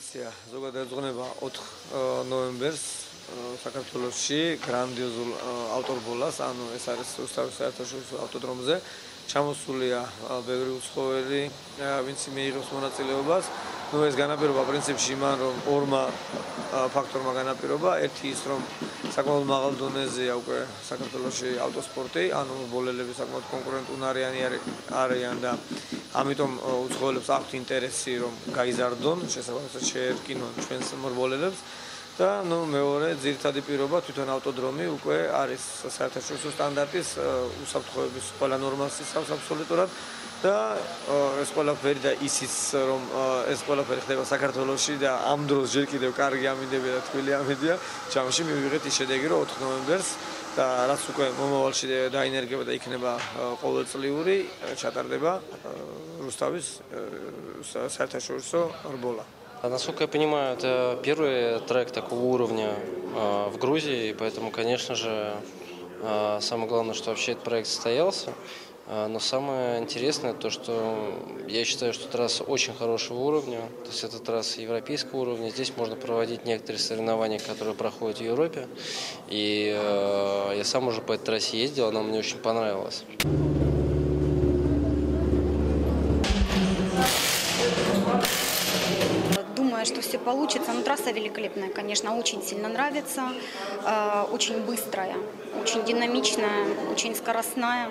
ტრადიცია. ზოგადად ეძღვნება 4 ნოემბერს საქართველოში გრანდიოზულ ავტორბოლას, ანუ ეს არის რუსთავის საერთაშორისო ავტოდრომზე. ჩამოსულია ბევრი უცხოელი, ვინც მიიღებს მონაწილეობას. ეს განაპირობა პრინციპში იმან, რომ ორმა ფაქტორმა განაპირობა. ერთი ის, რომ საკმაოდ მაღალ დონეზეა უკვე საქართველოში ავტოსპორტი, ანუ ბოლელები საკმაოდ კონკურენტუნარიანი არიან და ამიტომ უცხოელებს აქვთ ინტერესი, რომ გაიზარდონ, შესაბამისად შეერკინონ ჩვენს მრბოლელებს. და მეორე ძირითადი პირობა თვითონ ავტოდრომი უკვე არის საერთაშორისო სტანდარტის უსაფრთხოების ყველა ნორმას იცავს აბსოლუტურად და ეს ყველაფერი და ისიც რომ ეს ყველაფერი ხდება საქართველოში და ამ დროს ჯერ კიდევ კარგი ამინდები და თბილი ამინდია ჯამში მივიღეთ ის შედეგი რომ 4 ნოემბერს და რაც უკვე მომავალში დაინერგება და იქნება ყოველწლიური ჩატარდება რუსთავის საერთაშორისო რბოლა. Насколько я понимаю, это первый трек такого уровня в Грузии, поэтому, конечно же, самое главное, что вообще этот проект состоялся. Но самое интересное то, что я считаю, что трасса очень хорошего уровня, то есть это трасса европейского уровня. Здесь можно проводить некоторые соревнования, которые проходят в Европе. И я сам уже по этой трассе ездил, она мне очень понравилась. Думаю, что все получится. Но трасса великолепная, конечно, очень сильно нравится, очень быстрая, очень динамичная, очень скоростная.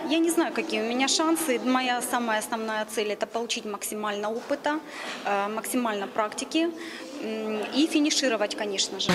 Я не знаю, какие у меня шансы. Моя самая основная цель – это получить максимально опыта, максимально практики и финишировать, конечно же.